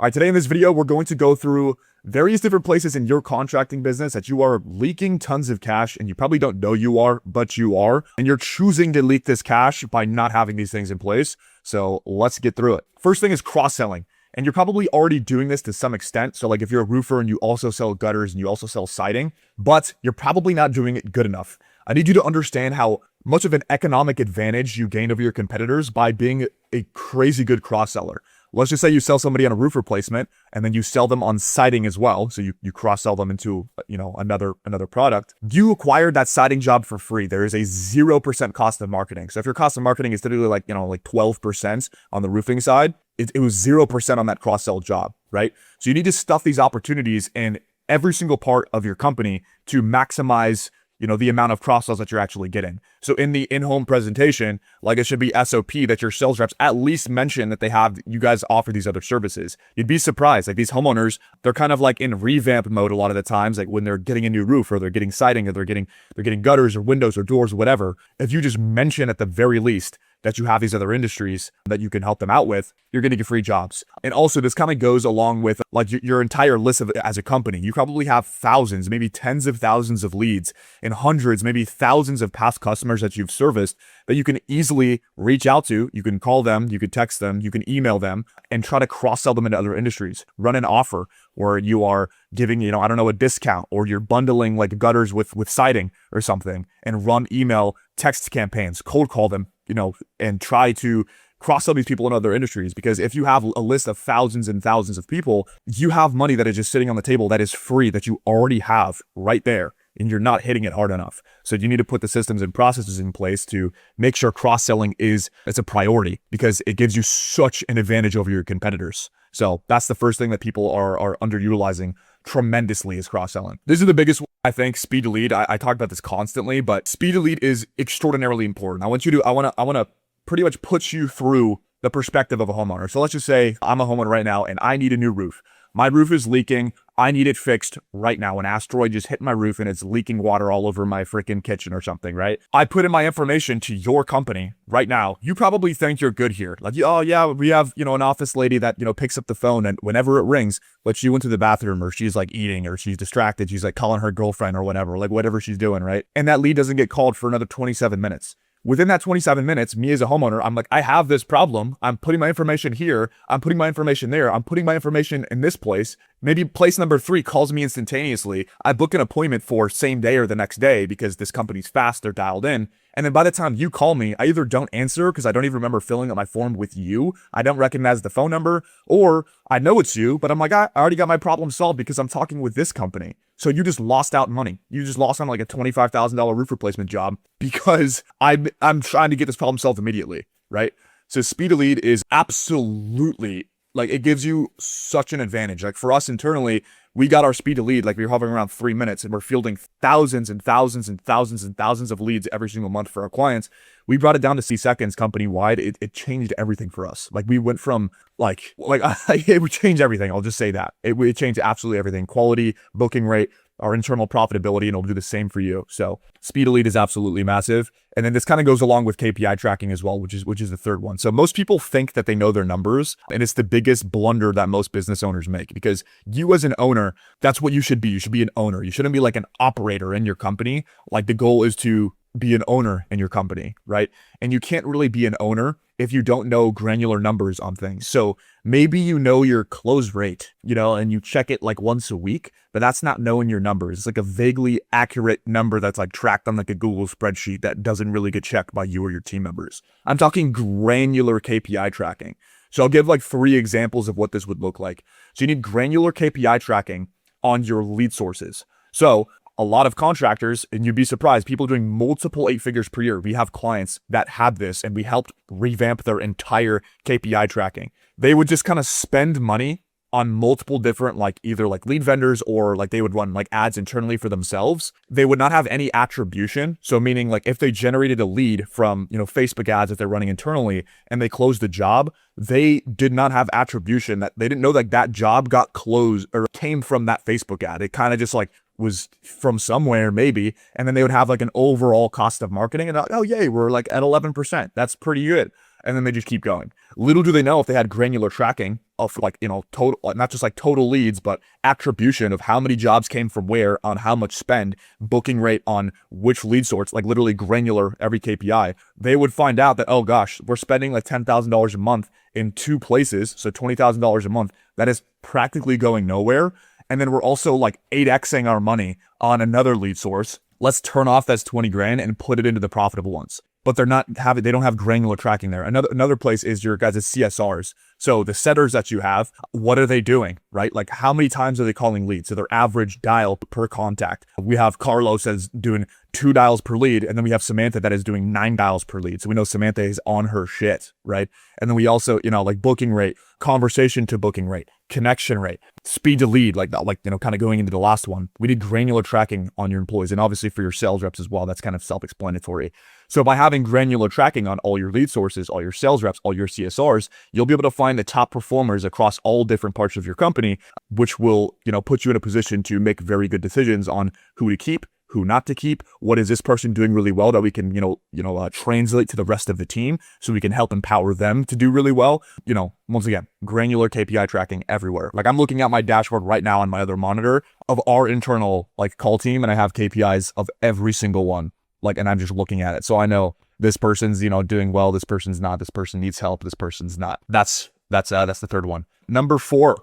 All right, today in this video, we're going to go through various different places in your contracting business that you are leaking tons of cash and you probably don't know you are, but you are. And you're choosing to leak this cash by not having these things in place. So let's get through it. First thing is cross-selling. And you're probably already doing this to some extent. So like if you're a roofer and you also sell gutters and you also sell siding, but you're probably not doing it good enough. I need you to understand how much of an economic advantage you gain over your competitors by being a crazy good cross-seller. Let's just say you sell somebody on a roof replacement and then you sell them on siding as well. So you cross-sell them into, another product. You acquired that siding job for free. There is a 0% cost of marketing. So if your cost of marketing is typically like 12% on the roofing side, it was 0% on that cross-sell job, right? So you need to stuff these opportunities in every single part of your company to maximize the amount of cross-sells that you're actually getting. So in the in-home presentation, like it should be SOP that your sales reps at least mention that you guys offer these other services. You'd be surprised. Like these homeowners, they're kind of like in revamp mode a lot of the times, like when they're getting a new roof or they're getting siding or they're getting gutters or windows or doors or whatever. If you just mention at the very least that you have these other industries that you can help them out with, you're going to get free jobs. And also this kind of goes along with like your entire list as a company. You probably have thousands, maybe tens of thousands of leads and hundreds, maybe thousands of past customers that you've serviced that you can easily reach out to. You can call them, you can text them, you can email them and try to cross-sell them into other industries. Run an offer where you are giving, a discount, or you're bundling like gutters with siding or something, and run email text campaigns, cold call them, and try to cross-sell these people in other industries. Because if you have a list of thousands and thousands of people, you have money that is just sitting on the table that is free, that you already have right there, and you're not hitting it hard enough. So you need to put the systems and processes in place to make sure cross-selling it's a priority, because it gives you such an advantage over your competitors. So that's the first thing that people are underutilizing tremendously, is cross-selling. This is the biggest one, I think. Speed to lead. I talk about this constantly, but speed to lead is extraordinarily important. I want to pretty much put you through the perspective of a homeowner. So let's just say I'm a homeowner right now and I need a new roof. My roof is leaking. I need it fixed right now. An asteroid just hit my roof and it's leaking water all over my freaking kitchen or something, right? I put in my information to your company right now. You probably think you're good here. Like, oh yeah, we have, an office lady that, picks up the phone, and whenever it rings, but she went to the bathroom or she's like eating or she's distracted. She's like calling her girlfriend or whatever she's doing, right? And that lead doesn't get called for another 27 minutes. Within that 27 minutes, me as a homeowner, I'm like, I have this problem. I'm putting my information here. I'm putting my information there. I'm putting my information in this place. Maybe place number 3 calls me instantaneously. I book an appointment for same day or the next day because this company's fast, they're dialed in. And then by the time you call me, I either don't answer because I don't even remember filling out my form with you. I don't recognize the phone number, or I know it's you, but I'm like, I already got my problem solved because I'm talking with this company. So you just lost out money. You just lost on like a $25,000 roof replacement job because I'm trying to get this problem solved immediately, right? So speed to lead is absolutely, like, it gives you such an advantage. Like for us internally, we got our speed to lead, like we were hovering around 3 minutes, and we're fielding thousands and thousands and thousands and thousands of leads every single month for our clients. We brought it down to 6 seconds company wide. It changed everything for us. Like we went from it would change everything. I'll just say that. It changed absolutely everything. Quality, booking rate, our internal profitability, and it'll do the same for you. So speed to lead is absolutely massive. And then this kind of goes along with KPI tracking as well, which is the third one. So most people think that they know their numbers, and it's the biggest blunder that most business owners make, because you as an owner, that's what you should be. You should be an owner. You shouldn't be like an operator in your company. Like the goal is to be an owner in your company, right? And you can't really be an owner if you don't know granular numbers on things. So maybe you know your close rate, and you check it like once a week, but that's not knowing your numbers. It's like a vaguely accurate number that's like tracked on like a Google spreadsheet that doesn't really get checked by you or your team members. I'm talking granular KPI tracking. So I'll give like 3 examples of what this would look like. So you need granular KPI tracking on your lead sources. So a lot of contractors, and you'd be surprised, people doing multiple 8 figures per year. We have clients that had this, and we helped revamp their entire KPI tracking. They would just kind of spend money on multiple different, either lead vendors, or they would run ads internally for themselves. They would not have any attribution. So meaning if they generated a lead from, Facebook ads that they're running internally and they closed the job, they did not have attribution. That they didn't know that job got closed or came from that Facebook ad. It kind of just was from somewhere maybe. And then they would have an overall cost of marketing, and oh yay, we're at 11%. That's pretty good. And then they just keep going. Little do they know, if they had granular tracking of like, total, not just like total leads, but attribution of how many jobs came from where on how much spend, booking rate on which lead sorts, like literally granular every KPI, they would find out that, oh gosh, we're spending like $10,000 a month in 2 places. So $20,000 a month. That is practically going nowhere. And then we're also like 8xing our money on another lead source. Let's turn off that's 20 grand and put it into the profitable ones. But they don't have granular tracking there. Another place is your guys' CSRs. So the setters that you have, what are they doing, right? Like how many times are they calling leads? So their average dial per contact. We have Carlos as doing 2 dials per lead. And then we have Samantha that is doing 9 dials per lead. So we know Samantha is on her shit, right? And then we also, like booking rate, conversation to booking rate, connection rate, speed to lead, like that, kind of going into the last one. We need granular tracking on your employees. And obviously for your sales reps as well, that's kind of self-explanatory. So by having granular tracking on all your lead sources, all your sales reps, all your CSRs, you'll be able to find the top performers across all different parts of your company, which will, put you in a position to make very good decisions on who to keep, who not to keep, what is this person doing really well that we can, translate to the rest of the team so we can help empower them to do really well. Once again, granular KPI tracking everywhere. Like I'm looking at my dashboard right now on my other monitor of our internal like call team, and I have KPIs of every single one. And I'm just looking at it. So I know this person's, doing well. This person's not. This person needs help. This person's not. That's the third one. Number 4,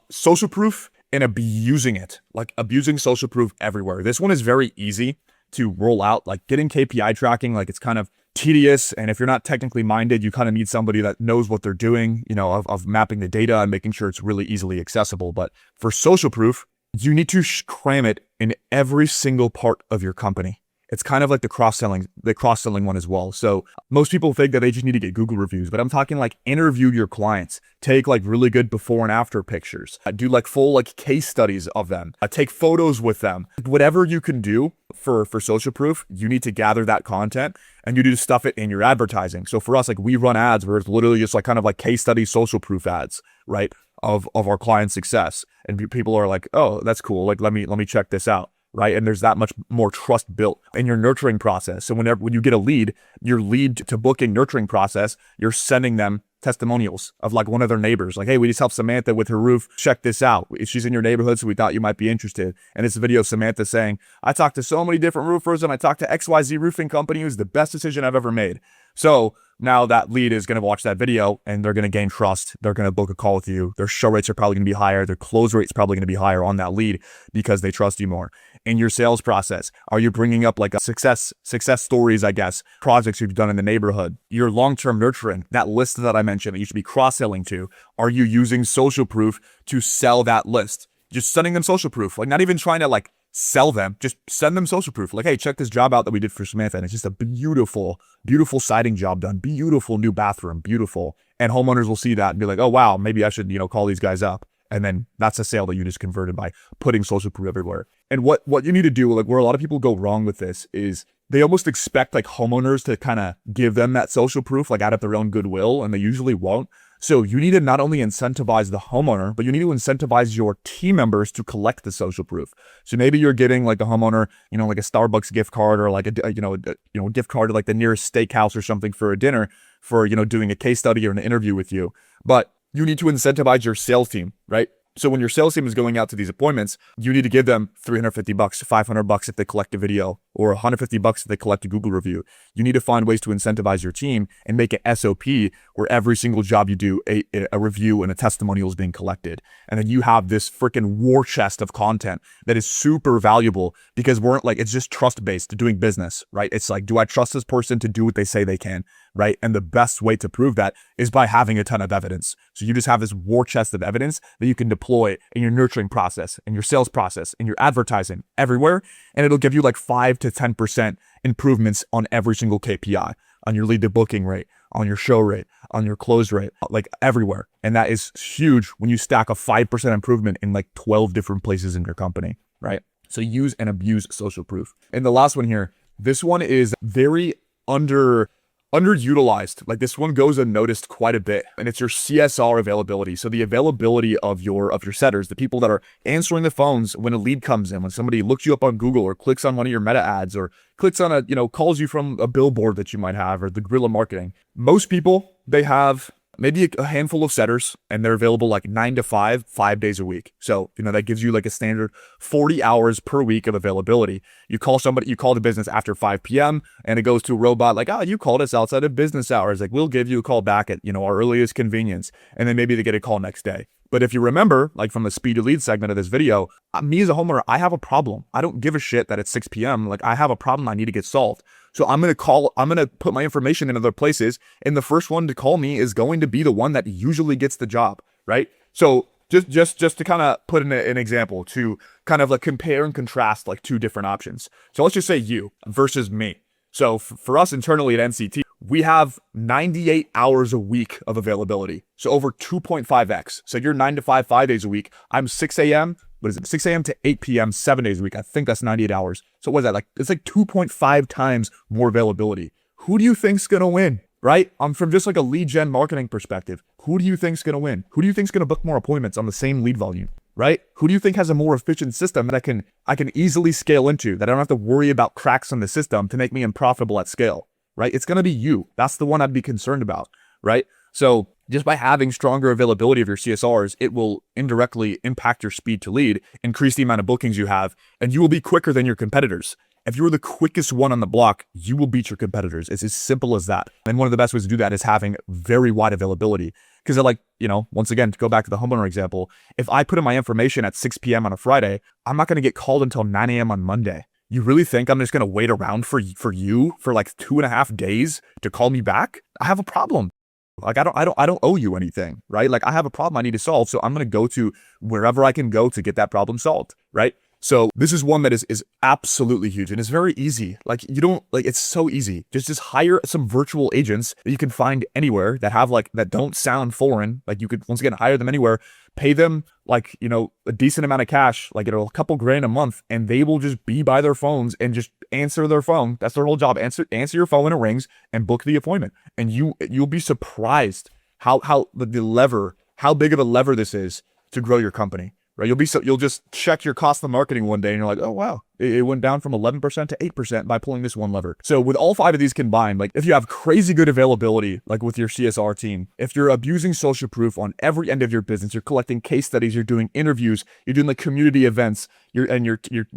social proof and abusing it. Like abusing social proof everywhere. This one is very easy to roll out. Like getting KPI tracking, like it's kind of tedious. And if you're not technically minded, you kind of need somebody that knows what they're doing, of mapping the data and making sure it's really easily accessible. But for social proof, you need to cram it in every single part of your company. It's kind of like the cross-selling one as well. So most people think that they just need to get Google reviews, but I'm talking like interview your clients, take like really good before and after pictures, do like full like case studies of them, take photos with them. Whatever you can do for social proof, you need to gather that content and you need to stuff it in your advertising. So for us, like we run ads where it's literally just like kind of like case study social proof ads, right? Of our client success. And people are like, oh, that's cool. Like, let me check this out. Right. And there's that much more trust built in your nurturing process. So when you get a lead, your lead to booking nurturing process, you're sending them testimonials of like one of their neighbors. Like, hey, we just helped Samantha with her roof. Check this out. She's in your neighborhood, so we thought you might be interested. And it's a video of Samantha saying, I talked to so many different roofers and I talked to XYZ roofing company. It was the best decision I've ever made. So now that lead is going to watch that video and they're going to gain trust. They're going to book a call with you. Their show rates are probably going to be higher. Their close rates probably going to be higher on that lead because they trust you more. In your sales process, are you bringing up like a success stories, I guess, projects you've done in the neighborhood? Your long-term nurturing, that list that I mentioned that you should be cross-selling to, are you using social proof to sell that list? Just sending them social proof, like not even trying to like sell them, just send them social proof. Like, hey, check this job out that we did for Samantha. And it's just a beautiful siding job done. Beautiful new bathroom, beautiful. And homeowners will see that and be like, oh, wow, maybe I should, call these guys up. And then that's a sale that you just converted by putting social proof everywhere. And what you need to do, like where a lot of people go wrong with this is they almost expect like homeowners to kind of give them that social proof, like out of their own goodwill, and they usually won't. So you need to not only incentivize the homeowner, but you need to incentivize your team members to collect the social proof. So maybe you're getting like a homeowner, like a Starbucks gift card or like a gift card to like the nearest steakhouse or something for a dinner for, doing a case study or an interview with you. But you need to incentivize your sales team, right? So when your sales team is going out to these appointments, you need to give them $350, $500 if they collect a video, or $150 if they collect a Google review. You need to find ways to incentivize your team and make an SOP where every single job you do, a review and a testimonial is being collected. And then you have this freaking war chest of content that is super valuable because it's just trust-based to doing business, right? It's like, do I trust this person to do what they say they can, right? And the best way to prove that is by having a ton of evidence. So you just have this war chest of evidence that you can deploy in your nurturing process, in your sales process, in your advertising, everywhere. And it'll give you like 5 to 10% improvements on every single KPI, on your lead to booking rate, on your show rate, on your close rate, like everywhere. And that is huge when you stack a 5% improvement in like 12 different places in your company, right? So use and abuse social proof. And the last one here, this one is very underutilized. Like this one goes unnoticed quite a bit, and it's your CSR availability. So the availability of your setters, the people that are answering the phones when a lead comes in, when somebody looks you up on Google or clicks on one of your meta ads or clicks on calls you from a billboard that you might have or the guerrilla marketing. Most people, they have maybe a handful of setters, and they're available like 9 to 5, 5 days a week. So, that gives you like a standard 40 hours per week of availability. You call the business after 5 p.m. and it goes to a robot like, oh, you called us outside of business hours. Like, we'll give you a call back at, our earliest convenience. And then maybe they get a call next day. But if you remember, like from the speed to lead segment of this video, me as a homeowner, I have a problem. I don't give a shit that it's 6 p.m. Like, I have a problem I need to get solved. So I'm going to put my information in other places. And the first one to call me is going to be the one that usually gets the job, right? So just to kind of put in an example to kind of like compare and contrast like two different options. So let's just say you versus me. So for us internally at NCT, we have 98 hours a week of availability. So over 2.5x. So you're 9 to 5, 5 days a week. I'm 6 a.m. What is it? 6 a.m. to 8 p.m. 7 days a week. I think that's 98 hours. So what is that? Like, it's like 2.5 times more availability. Who do you think's going to win? Right? From just like a lead gen marketing perspective, who do you think's going to win? Who do you think's going to book more appointments on the same lead volume? Right? Who do you think has a more efficient system that I can easily scale into, that I don't have to worry about cracks in the system to make me unprofitable at scale? Right? It's going to be you. That's the one I'd be concerned about. Right? So just by having stronger availability of your CSRs, it will indirectly impact your speed to lead, increase the amount of bookings you have, and you will be quicker than your competitors. If you're the quickest one on the block, you will beat your competitors. It's as simple as that. And one of the best ways to do that is having very wide availability. Because like, once again, to go back to the homeowner example, if I put in my information at 6 p.m. on a Friday, I'm not going to get called until 9 a.m. on Monday. You really think I'm just going to wait around for you for like 2.5 days to call me back? I have a problem. Like, I don't owe you anything, right? Like, I have a problem I need to solve. So I'm going to go to wherever I can go to get that problem solved, right? So this is one that is absolutely huge, and it's very easy. Like, it's so easy. Just hire some virtual agents that you can find anywhere that have that don't sound foreign. Like, you could, once again, hire them anywhere, pay them like, a decent amount of cash, like a couple grand a month, and they will just be by their phones and just answer their phone. That's their whole job. Answer your phone when it rings and book the appointment. And you'll be surprised how big of a lever this is to grow your company. Right? You'll just check your cost of marketing one day and you're like, oh wow, it went down from 11% to 8% by pulling this one lever. So with all 5 of these combined, like if you have crazy good availability, like with your CSR team, if you're abusing social proof on every end of your business, you're collecting case studies, you're doing interviews, you're doing like community events, you're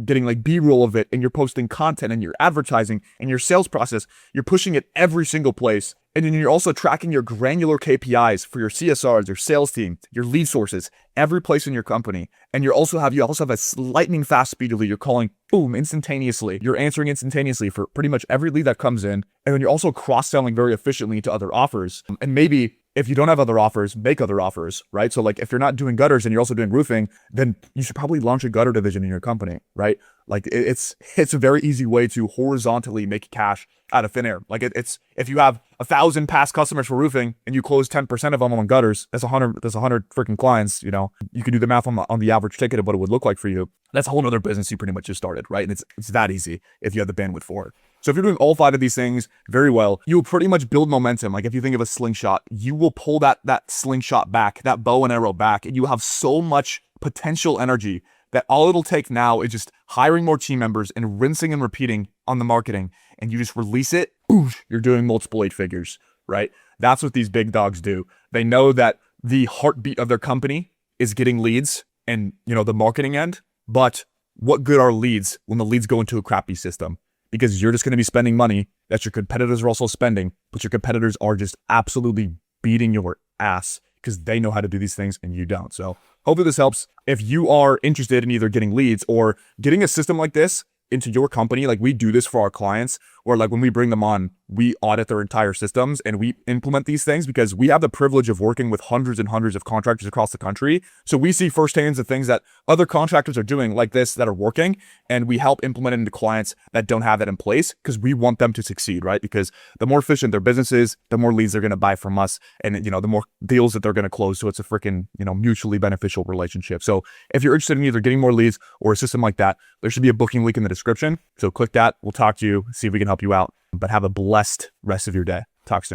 getting like B-roll of it, and you're posting content, and you're advertising, and your sales process, you're pushing it every single place. And then you're also tracking your granular KPIs for your CSRs, your sales team, your lead sources, every place in your company. And you also have a lightning fast speed to lead. You're calling, boom, instantaneously. You're answering instantaneously for pretty much every lead that comes in. And then you're also cross-selling very efficiently to other offers. And maybe if you don't have other offers, make other offers, right? So like if you're not doing gutters and you're also doing roofing, then you should probably launch a gutter division in your company, right? Like it's a very easy way to horizontally make cash out of thin air. Like it's if you have 1,000 past customers for roofing and you close 10% of them on gutters, that's 100 freaking clients. You can do the math on the average ticket of what it would look like for you. That's a whole other business you pretty much just started, right? And it's that easy if you have the bandwidth for it. So if you're doing all 5 of these things very well, you'll pretty much build momentum. Like if you think of a slingshot, you will pull that slingshot back, that bow and arrow back, and you have so much potential energy that all it'll take now is just hiring more team members and rinsing and repeating on the marketing, and you just release it, oosh, you're doing multiple 8 figures, right? That's what these big dogs do. They know that the heartbeat of their company is getting leads and, the marketing end, but what good are leads when the leads go into a crappy system? Because you're just going to be spending money that your competitors are also spending, but your competitors are just absolutely beating your ass because they know how to do these things and you don't. So hopefully this helps. If you are interested in either getting leads or getting a system like this into your company, like we do this for our clients, or like when we bring them on, we audit their entire systems and we implement these things because we have the privilege of working with hundreds and hundreds of contractors across the country. So we see firsthand the things that other contractors are doing like this that are working, and we help implement it into clients that don't have that in place because we want them to succeed, right? Because the more efficient their business is, the more leads they're going to buy from us, and the more deals that they're going to close. So it's a freaking, mutually beneficial relationship. So if you're interested in either getting more leads or a system like that, there should be a booking link in the description. So click that. We'll talk to you, see if we can help you out, but have a blessed rest of your day. Talk soon.